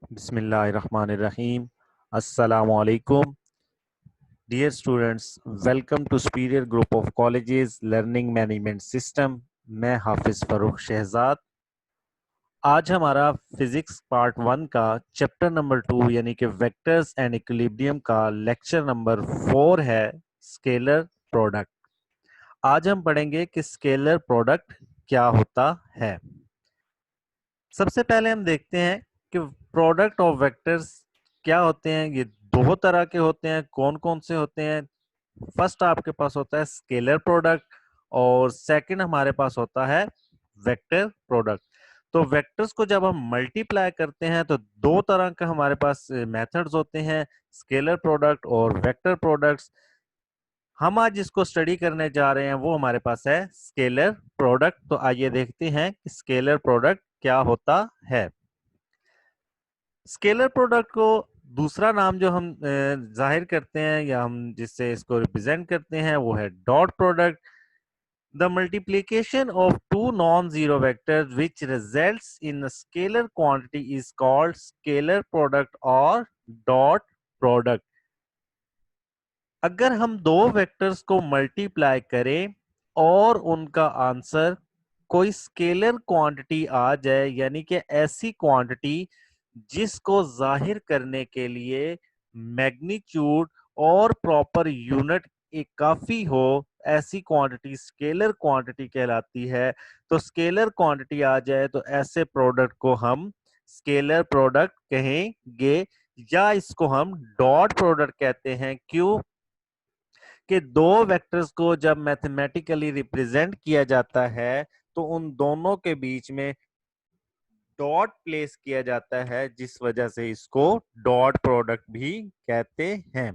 बिस्मिल्लाहिर्रहमानिर्रहीम। अस्सलामुअलैकुम। Dear students, welcome to superior group of colleges learning management system. मैं हाफिज फरूख शहजाद। आज हमारा फिजिक्स पार्ट 1 का चैप्टर नंबर 2 यानी कि वेक्टर्स एंड इक्विलिब्रियम का लेक्चर नंबर 4 है, स्केलर प्रोडक्ट। आज हम पढ़ेंगे कि स्केलर प्रोडक्ट क्या होता है। सबसे पहले हम देखते हैं कि प्रोडक्ट ऑफ वेक्टर्स क्या होते हैं। ये दो तरह के होते हैं। कौन कौन से होते हैं? फर्स्ट आपके पास होता है स्केलर प्रोडक्ट और सेकंड हमारे पास होता है वेक्टर प्रोडक्ट। तो वेक्टर्स को जब हम मल्टीप्लाई करते हैं तो दो तरह का हमारे पास मेथड्स होते हैं, स्केलर प्रोडक्ट और वेक्टर प्रोडक्ट्स। हम आज जिसको स्टडी करने जा रहे हैं वो हमारे पास है स्केलर प्रोडक्ट। तो आइए देखते हैं कि स्केलर प्रोडक्ट क्या होता है। स्केलर प्रोडक्ट को दूसरा नाम जो हम जाहिर करते हैं या हम जिससे इसको रिप्रेजेंट करते हैं वो है dot product. The multiplication of two non zero vectors which results in a scalar quantity is called scalar product और डॉट प्रोडक्ट। अगर हम दो वेक्टर्स को मल्टीप्लाई करें और उनका आंसर कोई स्केलर क्वांटिटी आ जाए, यानी कि ऐसी क्वांटिटी जिसको जाहिर करने के लिए मैग्नीट्यूड और प्रॉपर यूनिट एक काफी हो, ऐसी क्वांटिटी स्केलर क्वांटिटी कहलाती है। तो स्केलर क्वांटिटी आ जाए तो ऐसे प्रोडक्ट को हम स्केलर प्रोडक्ट कहेंगे, या इसको हम डॉट प्रोडक्ट कहते हैं। क्यों? कि दो वेक्टर्स को जब मैथमेटिकली रिप्रेजेंट किया जाता है तो उन दोनों के बीच में डॉट प्लेस किया जाता है, जिस वजह से इसको डॉट प्रोडक्ट भी कहते हैं।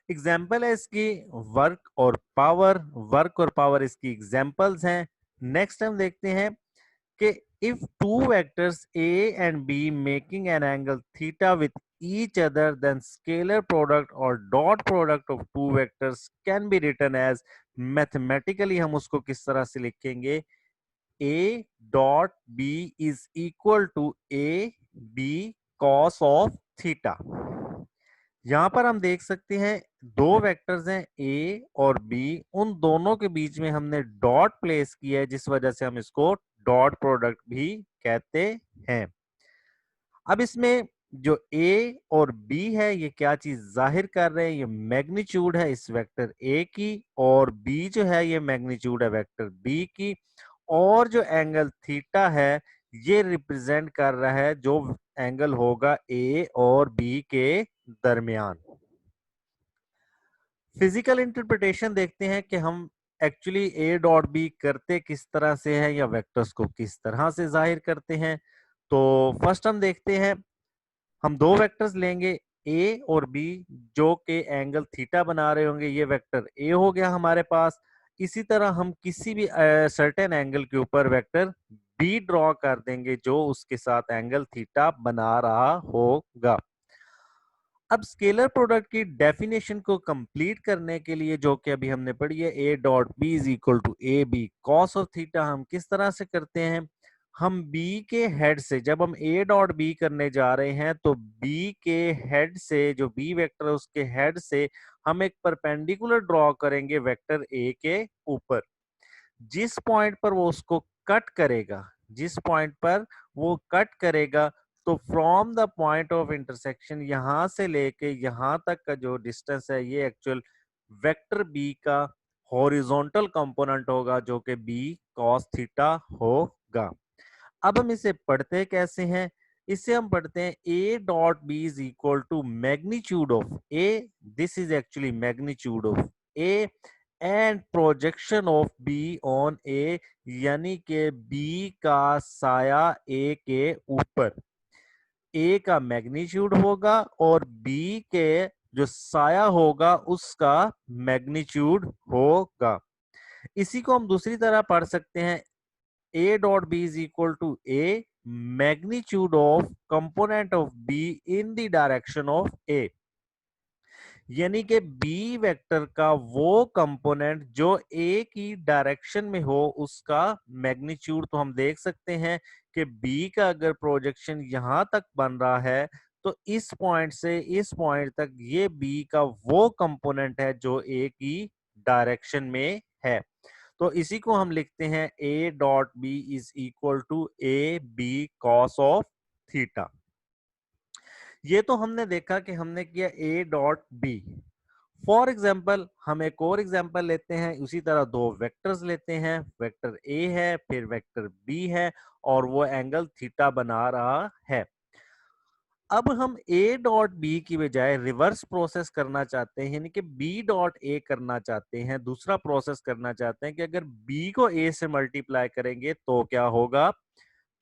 एग्जाम्पल है इसकी वर्क और पावर। वर्क और पावर इसकी एग्जाम्पल्स हैं। नेक्स्ट हम देखते हैं कि if two vectors a and b making an angle theta with each other, then scalar product or dot product of two vectors can be written as, mathematically हम उसको किस तरह से लिखेंगे, a dot b is equal to a b cos of theta। यहां पर हम देख सकते हैं दो वेक्टर्स हैं a और b, उन दोनों के बीच में हमने डॉट प्लेस किया है, जिस वजह से हम इसको डॉट प्रोडक्ट भी कहते हैं। अब इसमें जो a और b है ये क्या चीज जाहिर कर रहे हैं? ये मैग्नीट्यूड है इस वेक्टर a की, और b जो है ये मैग्नीट्यूड है वेक्टर b की। और जो एंगल थीटा है ये रिप्रेजेंट कर रहा है जो एंगल होगा a और b के दरमियान। फिजिकल इंटरप्रिटेशन देखते हैं कि हम एक्चुअली ए डॉट बी करते किस तरह से है या वेक्टर्स को किस तरह से जाहिर करते हैं। तो फर्स्ट हम देखते हैं, हम दो वेक्टर्स लेंगे ए और बी जो के एंगल थीटा बना रहे होंगे। ये वेक्टर ए हो गया हमारे पास। इसी तरह हम किसी भी सर्टेन एंगल के ऊपर वेक्टर बी ड्रॉ कर देंगे जो उसके साथ एंगल थीटा बना रहा होगा। अब स्केलर प्रोडक्ट की डेफिनेशन को कंप्लीट करने के लिए जो कि अभी हमने पढ़ी है, A dot B is equal to A B cos of theta, हम किस तरह से करते हैं? हम बी के हेड से, जब हम ए डॉट बी करने जा रहे हैं तो बी के हेड से, जो बी वेक्टर है उसके हेड से हम एक परपेंडिकुलर ड्रॉ करेंगे वेक्टर ए के ऊपर। जिस पॉइंट पर वो उसको कट करेगा, जिस पॉइंट पर वो कट करेगा, तो from the point of intersection यहां से लेके यहां तक का जो डिस्टेंस है ये एक्चुअल वेक्टर बी का हॉरिजॉन्टल कंपोनेंट होगा जो कि बी कॉस थीटा होगा। अब हम इसे पढ़ते कैसे हैं? इसे हम पढ़ते हैं A dot B is equal to magnitude of A, this is actually magnitude of A and projection of B on A, यानी कि बी का साया ए के ऊपर। ए का मैग्नीट्यूड होगा और बी के जो साया होगा उसका मैग्नीट्यूड होगा। इसी को हम दूसरी तरह पढ़ सकते हैं, a dot b is equal to a magnitude of component of b in the direction of a, यानी कि b वेक्टर का वो कंपोनेंट जो a की डायरेक्शन में हो उसका मैग्नीट्यूड। तो हम देख सकते हैं कि बी का अगर प्रोजेक्शन यहां तक बन रहा है तो इस पॉइंट से इस पॉइंट तक ये बी का वो कंपोनेंट है जो ए की डायरेक्शन में है। तो इसी को हम लिखते हैं A dot B is equal to A B cos of theta. ये तो हमने देखा कि हमने किया A dot B. For example हम एक और एग्जाम्पल लेते हैं, उसी तरह दो वेक्टर्स लेते हैं, वेक्टर ए है फिर वेक्टर बी है और वो एंगल थीटा बना रहा है। अब हम ए डॉट बी की बजाय रिवर्स प्रोसेस करना चाहते हैं, यानी कि बी डॉट ए करना चाहते हैं, दूसरा प्रोसेस करना चाहते हैं कि अगर बी को ए से मल्टीप्लाई करेंगे तो क्या होगा।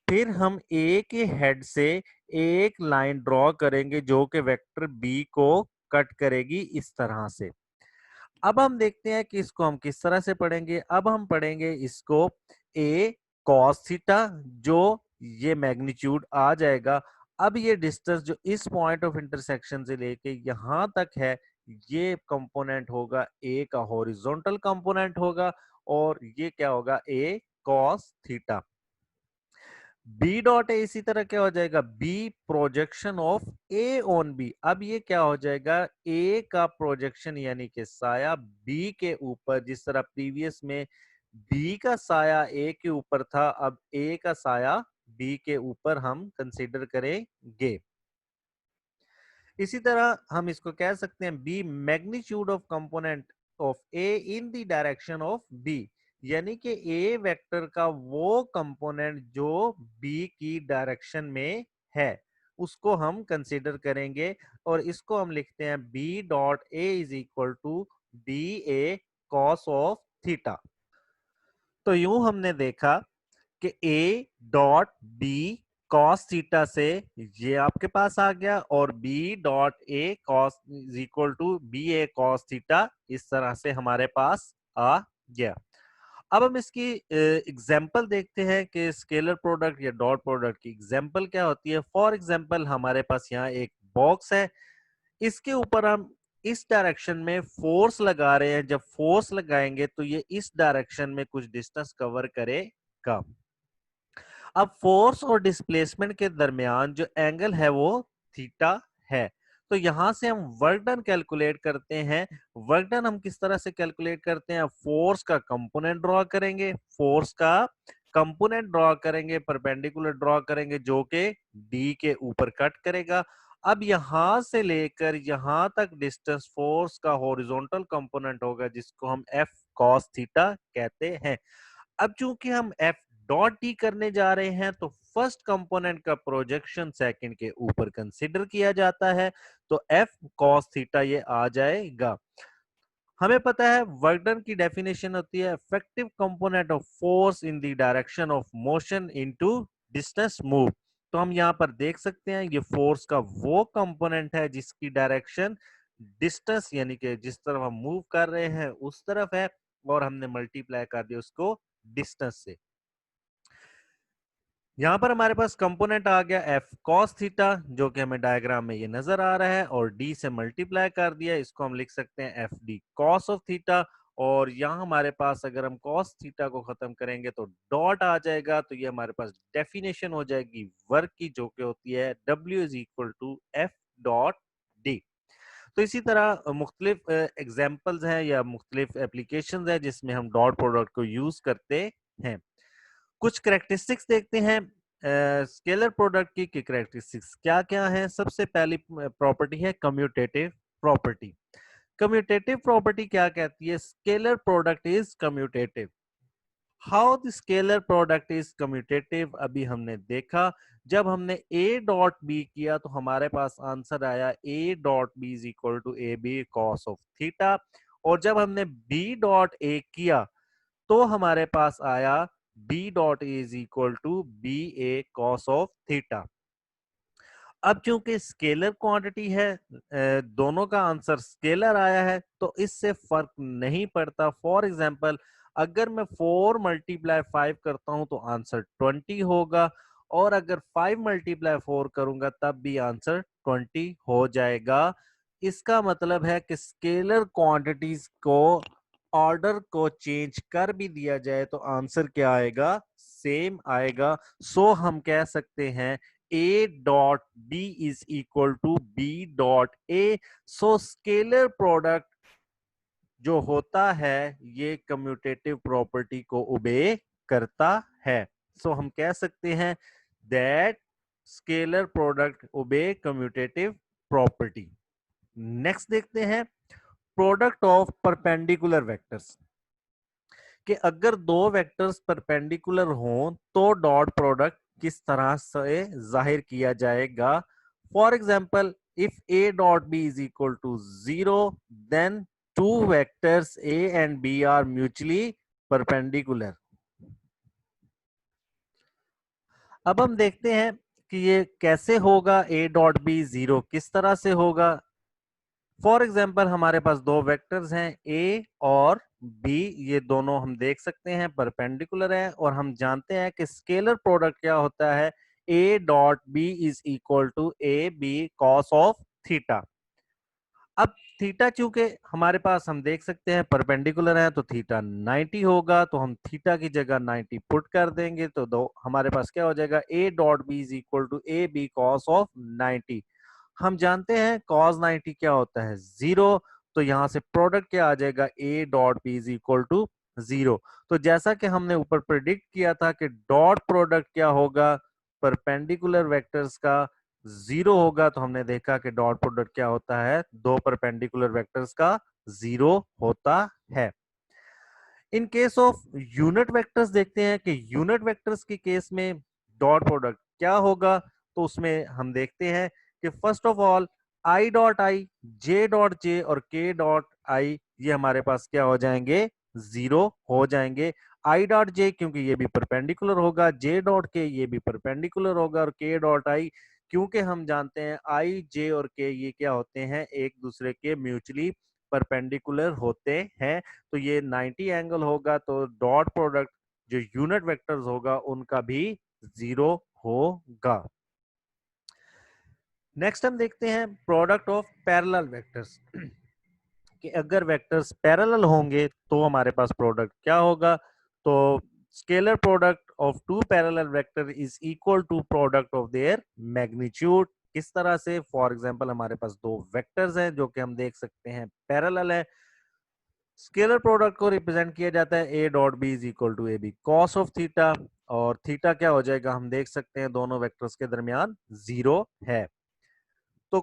फिर हम ए के हेड से एक लाइन ड्रॉ करेंगे जो कि वेक्टर बी को कट करेगी इस तरह से। अब हम देखते हैं कि इसको हम किस तरह से पढ़ेंगे। अब हम पढ़ेंगे इसको ए कॉस थीटा, जो ये मैग्नीट्यूड आ जाएगा। अब ये डिस्टेंस जो इस पॉइंट ऑफ इंटरसेक्शन से लेके यहां तक है, ये कंपोनेंट होगा ए का हॉरिजॉन्टल कंपोनेंट होगा और ये क्या होगा A cos theta. B dot A इसी तरह क्या हो जाएगा B projection of A on B. अब ये क्या हो जाएगा ए का प्रोजेक्शन यानी कि साया बी के ऊपर, जिस तरह प्रीवियस में बी का साया ए के ऊपर था, अब ए का साया बी के ऊपर हम कंसीडर करेंगे। इसी तरह हम इसको कह सकते हैं B magnitude of component of A in the direction of B, यानी कि ए वेक्टर का वो कंपोनेंट जो बी की डायरेक्शन में है उसको हम कंसीडर करेंगे और इसको हम लिखते हैं B dot A is equal to B A cos of theta. तो यूं हमने देखा कि A dot B cos theta से ये आपके पास आ गया और B dot A cos is equal to B A cos theta इस तरह से हमारे पास आ गया। अब हम इसकी एग्जाम्पल देखते हैं कि स्केलर प्रोडक्ट या डॉट प्रोडक्ट की एग्जाम्पल क्या होती है। फॉर एग्जाम्पल हमारे पास यहाँ एक बॉक्स है, इसके ऊपर हम इस डायरेक्शन में फोर्स लगा रहे हैं। जब फोर्स लगाएंगे तो ये इस डायरेक्शन में कुछ डिस्टेंस कवर करेगा। अब फोर्स और डिस्प्लेसमेंट के दरमियान जो एंगल है वो थीटा है। तो यहां से हम वर्क डन कैलकुलेट करते हैं। वर्क डन हम किस तरह से कैलकुलेट करते हैं, फोर्स का कंपोनेंट ड्रॉ करेंगे, फोर्स का कंपोनेंट ड्रॉ करेंगे, परपेंडिकुलर ड्रॉ करेंगे जो कि डी के ऊपर कट करेगा। अब यहां से लेकर यहां तक डिस्टेंस फोर्स का हॉरिजॉन्टल कंपोनेंट होगा जिसको हम एफ कॉस थीटा कहते हैं। अब चूंकि हम एफ डॉट डी करने जा रहे हैं तो फर्स्ट कंपोनेंट का प्रोजेक्शन सेकंड के ऊपर कंसीडर किया जाता है, तो एफ कॉस थीटा ये आ जाएगा। हमें पता है वर्क डन की डेफिनेशन होती है effective component of force in the direction of motion into distance move. तो हम यहाँ पर देख सकते हैं ये फोर्स का वो कंपोनेंट है जिसकी डायरेक्शन डिस्टेंस यानी कि जिस तरफ हम मूव कर रहे हैं उस तरफ है और हमने मल्टीप्लाई कर दिया उसको डिस्टेंस से। यहाँ पर हमारे पास कंपोनेंट आ गया एफ कॉस थीटा जो कि हमें डायग्राम में ये नजर आ रहा है और डी से मल्टीप्लाई कर दिया, इसको हम लिख सकते हैं F D cos of theta. और यहाँ हमारे पास अगर हम कॉस थीटा को खत्म करेंगे तो डॉट आ जाएगा, तो ये हमारे पास डेफिनेशन हो जाएगी वर्क की जो कि होती है W is equal to F dot D. तो इसी तरह मुख्तलिफ एग्जाम्पल्स हैं या मुख्तलिफ एप्लीकेशन है जिसमें हम डॉट प्रोडक्ट को यूज करते हैं। कुछ करेक्टरिस्टिक्स देखते हैं स्केलर प्रोडक्ट की करेक्टरिस्टिक्स क्या क्या है। सबसे पहली प्रॉपर्टी है कम्यूटेटिव प्रॉपर्टी। कम्यूटेटिव प्रॉपर्टी क्या कहती है, scalar product is commutative. How the scalar product is commutative अभी हमने देखा। जब हमने a डॉट बी किया तो हमारे पास आंसर आया a dot B is equal to A B cos of theta, और जब हमने b डॉट a किया तो हमारे पास आया b dot A is equal to B A cos of theta. अब चूंकि स्केलर क्वांटिटी है, दोनों का आंसर स्केलर आया है तो इससे फर्क नहीं पड़ता। फॉर एग्जांपल अगर मैं 4 मल्टीप्लाई 5 करता हूं तो आंसर 20 होगा, और अगर 5 मल्टीप्लाई 4 करूंगा तब भी आंसर 20 हो जाएगा। इसका मतलब है कि स्केलर क्वांटिटीज को ऑर्डर को चेंज कर भी दिया जाए तो आंसर क्या आएगा, सेम आएगा। सो हम कह सकते हैं A dot B is equal to B dot A. So scalar product जो होता है ये कम्यूटेटिव प्रॉपर्टी को ओबे करता है। सो हम कह सकते हैं that scalar product obey commutative property. Next देखते हैं प्रोडक्ट ऑफ परपेंडिकुलर वेक्टर्स, कि अगर दो वेक्टर्स परपेंडिकुलर हों तो डॉट प्रोडक्ट किस तरह से जाहिर किया जाएगा। For example if A dot B is equal to 0 then two vectors A and B are mutually perpendicular. अब हम देखते हैं कि ये कैसे होगा, ए डॉट बी 0 किस तरह से होगा। फॉर एग्जाम्पल हमारे पास दो वेक्टर्स हैं ए और बी, ये दोनों हम देख सकते हैं परपेंडिकुलर है और हम जानते हैं कि स्केलर प्रोडक्ट क्या होता है, A dot B is equal to A B cos of theta. अब थीटा चूंकि हमारे पास हम देख सकते हैं परपेंडिकुलर है तो थीटा 90 होगा, तो हम थीटा की जगह 90 पुट कर देंगे तो दो हमारे पास क्या हो जाएगा, A dot B is equal to A B cos of 90। हम जानते हैं cos 90 क्या होता है, 0। तो यहां से प्रोडक्ट क्या आ जाएगा, a dot B is equal to 0। तो जैसा कि हमने ऊपर प्रिडिक्ट किया था कि डॉट प्रोडक्ट क्या होगा परपेंडिकुलर वेक्टर्स का, 0 होगा, तो हमने देखा कि डॉट प्रोडक्ट क्या होता है, दो परपेंडिकुलर वेक्टर्स का 0 होता है। In case of unit vectors देखते हैं कि यूनिट वेक्टर्स के केस में डॉट प्रोडक्ट क्या होगा। तो उसमें हम देखते हैं कि first of all I dot I, J dot J और के डॉट आई ये हमारे पास क्या हो जाएंगे, 0 हो जाएंगे। आई डॉट जे क्योंकि ये भी परपेंडिकुलर होगा, जे डॉट के ये भी परपेंडिकुलर होगा और के डॉट आई क्योंकि हम जानते हैं आई जे और के ये क्या होते हैं, एक दूसरे के म्यूचुअली परपेंडिकुलर होते हैं। तो ये 90 एंगल होगा, तो डॉट प्रोडक्ट जो यूनिट वेक्टर्स होगा उनका भी 0 होगा। नेक्स्ट हम देखते हैं प्रोडक्ट ऑफ पैरेलल वेक्टर्स, कि अगर वेक्टर्स पैरेलल होंगे तो हमारे पास प्रोडक्ट क्या होगा। तो scalar product of two parallel vector is equal to product of their magnitude. किस तरह से, फॉर एग्जांपल हमारे पास दो वेक्टर्स हैं जो कि हम देख सकते हैं पैरेलल है, स्केलर प्रोडक्ट को रिप्रेजेंट किया जाता है A dot B is equal to A B cos of theta, और थीटा क्या हो जाएगा, हम देख सकते हैं दोनों वेक्टर्स के दरमियान 0 है। तो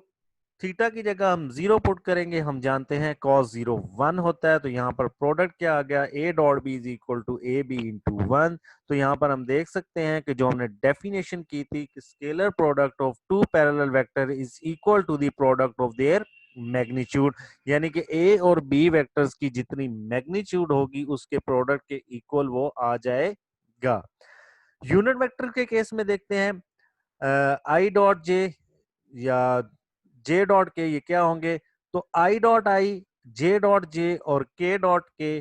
थीटा की जगह हम 0 पुट करेंगे, हम जानते हैं cos 0 1 होता है, तो यहाँ पर प्रोडक्ट क्या आ गया, a dot B is equal to A B into 1। तो यहाँ पर हम देख सकते हैं कि जो हमने डेफिनेशन की थी कि scalar product of two parallel vector is equal to the product of their magnitude, यानी कि a और b वेक्टर्स की जितनी मैग्नीट्यूड होगी उसके प्रोडक्ट के इक्वल वो आ जाएगा। यूनिट वेक्टर के केस में देखते हैं आई डॉट जे या जे डॉट के ये क्या होंगे, तो I dot I, J dot J और के डॉट के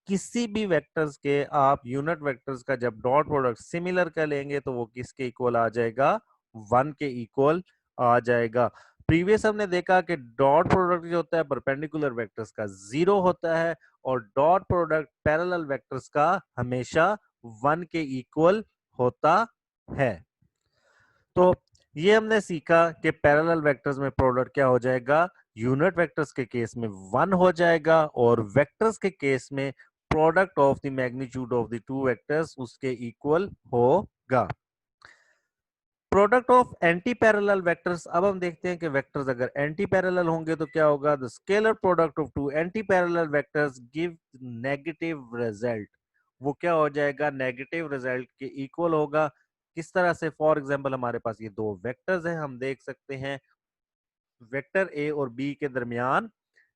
किसी भी वेक्टर्स के आप यूनिट वेक्टर्स का जब डॉट प्रोडक्ट सिमिलर का लेंगे तो वो किसके इक्वल आ जाएगा, 1 के इक्वल आ जाएगा। प्रीवियस हमने देखा कि डॉट प्रोडक्ट जो होता है परपेंडिकुलर वेक्टर्स का 0 होता है और डॉट प्रोडक्ट पैरेलल वेक्टर्स का हमेशा 1 के इक्वल होता है। तो ये हमने सीखा कि पैरेलल वेक्टर्स में प्रोडक्ट क्या हो जाएगा, यूनिट वेक्टर्स के केस में 1 हो जाएगा और वेक्टर्स के केस में product of the magnitude of the two vectors उसके इक्वल होगा। Product of anti parallel vectors, अब हम देखते हैं कि वेक्टर्स अगर एंटी पैरेलल होंगे तो क्या होगा, the scalar product of two anti parallel vectors give negative result. वो क्या हो जाएगा, नेगेटिव रिजल्ट के इक्वल होगा। किस तरह से, फॉर एग्जांपल हमारे पास ये दो वेक्टर्स हैं, हम देख सकते हैं वेक्टर ए और बी के दरमियान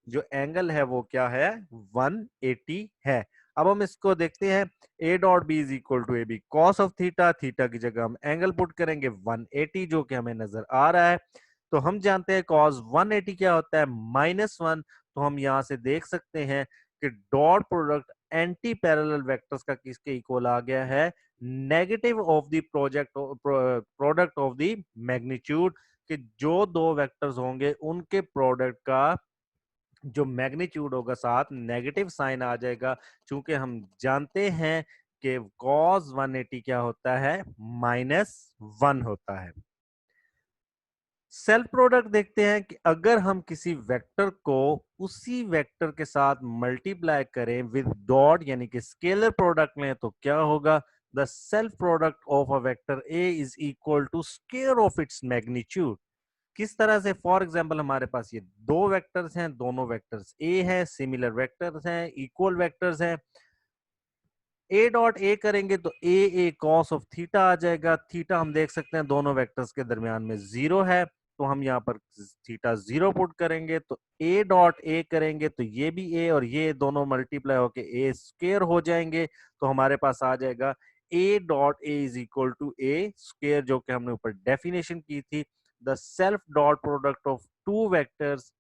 जो एंगल है वो क्या है, 180 है। अब हम इसको देखते हैं, A dot B is equal to A B cos of theta, theta की जगह हम एंगल पुट करेंगे 180 जो कि हमें नजर आ रहा है। तो हम जानते हैं कॉस 180 क्या होता है, -1। तो हम यहां से देख सकते हैं कि dot product anti parallel vectors का किसके इक्वल आ गया है, negative of the product of the magnitude, कि जो दो वेक्टर्स होंगे उनके प्रोडक्ट का जो मैग्नीट्यूड होगा साथ नेगेटिव साइन आ जाएगा, क्योंकि हम जानते हैं कि cos 180 क्या होता है, -1 होता है। सेल्फ प्रोडक्ट देखते हैं कि अगर हम किसी वेक्टर को उसी वेक्टर के साथ मल्टीप्लाई करें विद डॉट यानी कि स्केलर प्रोडक्ट लें तो क्या होगा, the self product of a vector A is equal to square of its magnitude. किस तरह से, फॉर एग्जाम्पल हमारे पास ये दो वेक्टर्स हैं, दोनों वेक्टर्स ए है, सिमिलर वेक्टर्स हैं, इक्वल वेक्टर्स हैं। ए डॉट ए करेंगे तो ए कॉस ऑफ थीटा आ जाएगा। थीटा हम देख सकते हैं दोनों वेक्टर्स के दरमियान में 0 है, तो हम यहाँ पर थीटा 0 पुट करेंगे। तो ए डॉट ए करेंगे तो ये भी ए और ये दोनों मल्टीप्लाई होके ए स्क्वायर हो जाएंगे। तो हमारे पास आ जाएगा A dot A is equal to A square, जो कि हमने ऊपर डेफिनेशन की थी। The self dot product of two vectors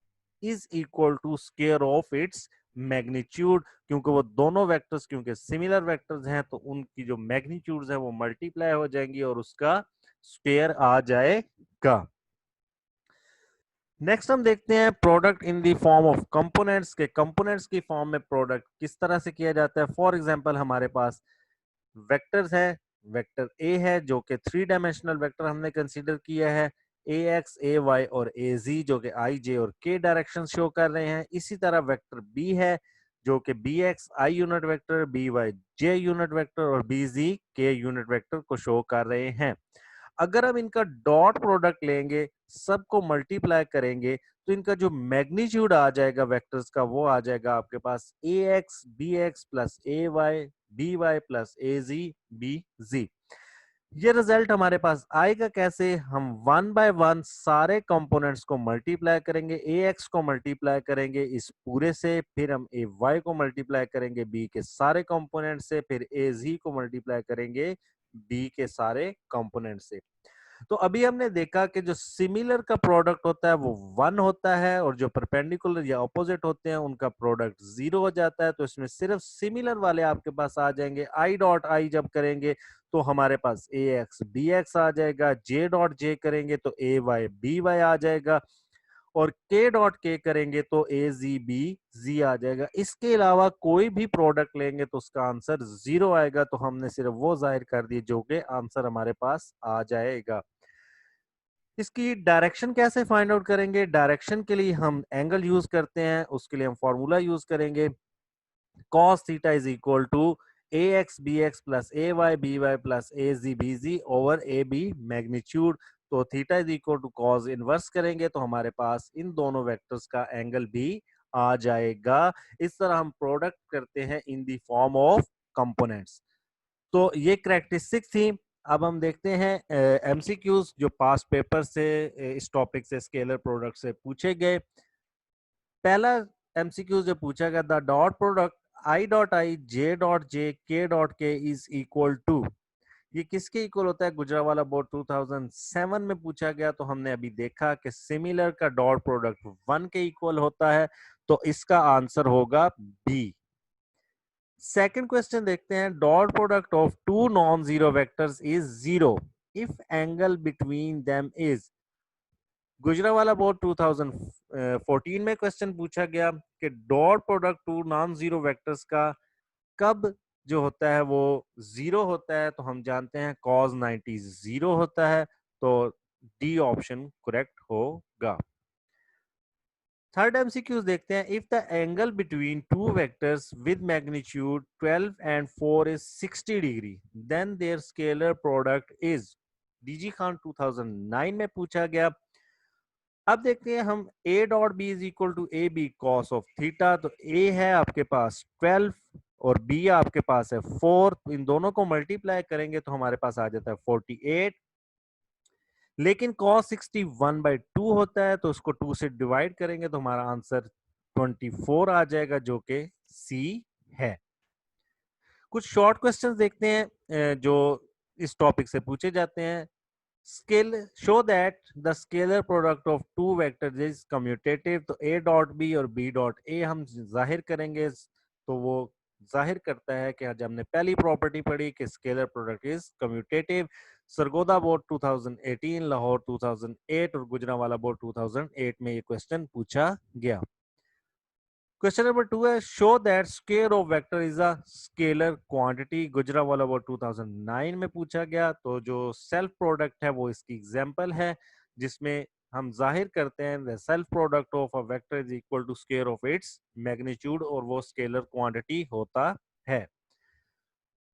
is equal to square of its magnitude, क्योंकि वो दोनों वेक्टर्स क्योंकि सिमिलर वेक्टर्स हैं तो उनकी जो मैग्नीट्यूड्स है वो मल्टीप्लाई हो जाएंगी और उसका स्क्वायर आ जाएगा। नेक्स्ट हम देखते हैं product in the form of components के कंपोनेंट्स की फॉर्म में प्रोडक्ट किस तरह से किया जाता है। फॉर एग्जांपल हमारे पास वेक्टर्स है, वेक्टर ए है जो कि 3 डायमेंशनल वेक्टर हमने कंसीडर किया है, ए एक्स ए वाई और ए जी जो कि आई जे और के डायरेक्शन शो कर रहे हैं। इसी तरह वेक्टर बी है जो कि B X I unit vector, B Y J unit vector और B Z K unit vector को शो कर रहे हैं। अगर हम इनका डॉट प्रोडक्ट लेंगे, सबको मल्टीप्लाई करेंगे, तो इनका जो मैग्नीट्यूड आ जाएगा वेक्टर्स का वो आ जाएगा आपके पास ए x B x plus A y B y plus A z B जी। ये रिजल्ट हमारे पास आएगा कैसे, हम वन बाय वन सारे कंपोनेंट्स को मल्टीप्लाई करेंगे। ए एक्स को मल्टीप्लाई करेंगे इस पूरे से, फिर हम ए वाई को मल्टीप्लाई करेंगे बी के सारे कंपोनेंट से, फिर ए जी को मल्टीप्लाई करेंगे बी के सारे कंपोनेंट से। तो अभी हमने देखा कि जो सिमिलर का प्रोडक्ट होता है वो 1 होता है और जो परपेंडिकुलर या ऑपोजिट होते हैं उनका प्रोडक्ट 0 हो जाता है। तो इसमें सिर्फ सिमिलर वाले आपके पास आ जाएंगे। आई डॉट आई जब करेंगे तो हमारे पास ए एक्स बी एक्स आ जाएगा, जे डॉट जे करेंगे तो ए वाई बी वाई आ जाएगा और के डॉट के करेंगे तो ए जी बी जी आ जाएगा। इसके अलावा कोई भी प्रोडक्ट लेंगे तो उसका आंसर 0 आएगा। तो हमने सिर्फ वो जाहिर कर दिए जो कि आंसर हमारे पास आ जाएगा। इसकी डायरेक्शन कैसे फाइंड आउट करेंगे, डायरेक्शन के लिए हम एंगल यूज करते हैं, उसके लिए हम फॉर्मूला यूज करेंगे cos theta is equal to A x B x plus A y B y plus A z B z over A B magnitude. तो theta is equal to cos inverse करेंगे तो हमारे पास इन दोनों vectors का angle भी आ जाएगा। इस तरह हम प्रोडक्ट करते हैं इन द फॉर्म ऑफ कंपोनेंट्स। तो ये करैक्टरिस्टिक्स थी। अब हम देखते हैं एमसीक्यूज जो पास्ट पेपर से इस टॉपिक से स्केलर प्रोडक्ट से पूछे गए। पहला एमसीक्यू जो पूछा गया, the dot product I dot I J dot J के डॉट के इज इक्वल टू, ये किसके इक्वल होता है। गुजरावाला बोर्ड 2007 में पूछा गया। तो हमने अभी देखा कि सिमिलर का डॉट प्रोडक्ट 1 के इक्वल होता है, तो इसका आंसर होगा बी। सेकंड क्वेश्चन देखते हैं, dot product of two non zero vectors is 0 if angle between them is. Gujranwala board 2014 में क्वेश्चन पूछा गया कि dot product two non zero vectors का कब जो होता है वो 0 होता है। तो हम जानते हैं cos 90 0 होता है, तो डी ऑप्शन करेक्ट होगा। थर्ड एमसीक्यूज देखते हैं, if the angle between two vectors with magnitude 12 and 4 is 60 degree then their scalar product is. DG Khan 2009 में पूछा गया। अब देखते हैं हम a dot B is equal to A B cos of theta. तो a है आपके पास 12 और b आपके पास है 4, तो इन दोनों को मल्टीप्लाई करेंगे तो हमारे पास आ जाता है 48। लेकिन cos 60 1/2 होता है, तो उसको 2 से डिवाइड करेंगे तो हमारा आंसर 24 आ जाएगा जो कि सी है। कुछ शॉर्ट क्वेश्चंस देखते हैं जो इस टॉपिक से पूछे जाते हैं। Scale show that the scalar product of two vectors is commutative. तो a डॉट बी और b डॉट ए हम जाहिर करेंगे, तो वो जाहिर करता है कि आज हमने पहली प्रॉपर्टी पढ़ी कि scalar product is commutative. Sargodha board 2018, Lahore 2008 और गुजरावाला बोर्ड 2008 में ये क्वेश्चन पूछा गया। क्वेश्चन नंबर 2 है show that square of vector is a scalar quantity. Gujranwala board 2009 में पूछा गया। तो जो सेल्फ प्रोडक्ट है वो इसकी एग्जांपल है, जिसमें हम जाहिर करते हैं the self product of a vector is equal to square of its magnitude, और वो स्केलर क्वांटिटी होता है।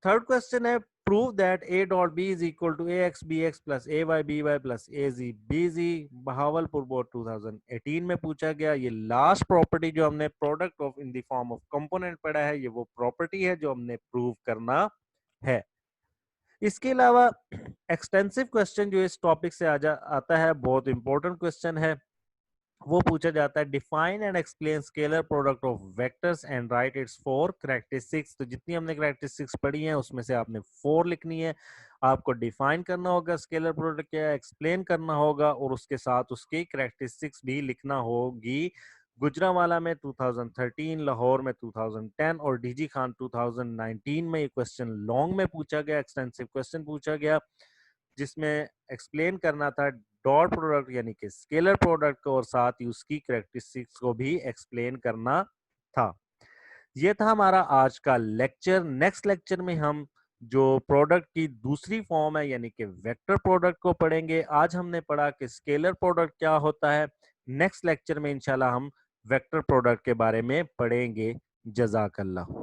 थर्ड क्वेश्चन है prove that a dot b is equal to ax bx plus ay by plus az bz। Bahawalpur board 2018 में पूछा गया। ये last property जो हमने product of in the form of component पढ़ा है, ये वो प्रॉपर्टी है जो हमने प्रूव करना है। इसके अलावा एक्सटेंसिव क्वेश्चन जो इस टॉपिक से आता है, बहुत इंपॉर्टेंट क्वेश्चन है, वो पूछा जाता है define and explain scalar product of vectors and right it's four characteristics. तो जितनी हमने कैरेक्टरिस्टिक्स पढ़ी हैं उसमें से आपने 4 लिखनी है। आपको डिफाइन करना होगा स्केलर प्रोडक्ट क्या है, एक्सप्लेन करना होगा, और उसके साथ उसकी कैरेक्टरिस्टिक्स भी लिखना होगी। गुजरावाला में 2013, लाहौर में 2010 और डीजी खान 2019 में ये क्वेश्चन लॉन्ग में पूछा गया, एक्सटेंसिव क्वेश्चन पूछा गया, जिसमें एक्सप्लेन करना था डॉट प्रोडक्ट यानी कि स्केलर प्रोडक्ट को, और साथ ही उसकी कैरेक्टरिस्टिक्स को भी एक्सप्लेन करना था। ये था हमारा आज का लेक्चर। नेक्स्ट लेक्चर में हम जो प्रोडक्ट की दूसरी फॉर्म है यानी कि वेक्टर प्रोडक्ट को पढ़ेंगे। आज हमने पढ़ा कि स्केलर प्रोडक्ट क्या होता है। नेक्स्ट लेक्चर में इंशाल्लाह हम वेक्टर प्रोडक्ट के बारे में पढ़ेंगे। जज़ाकल्लाह।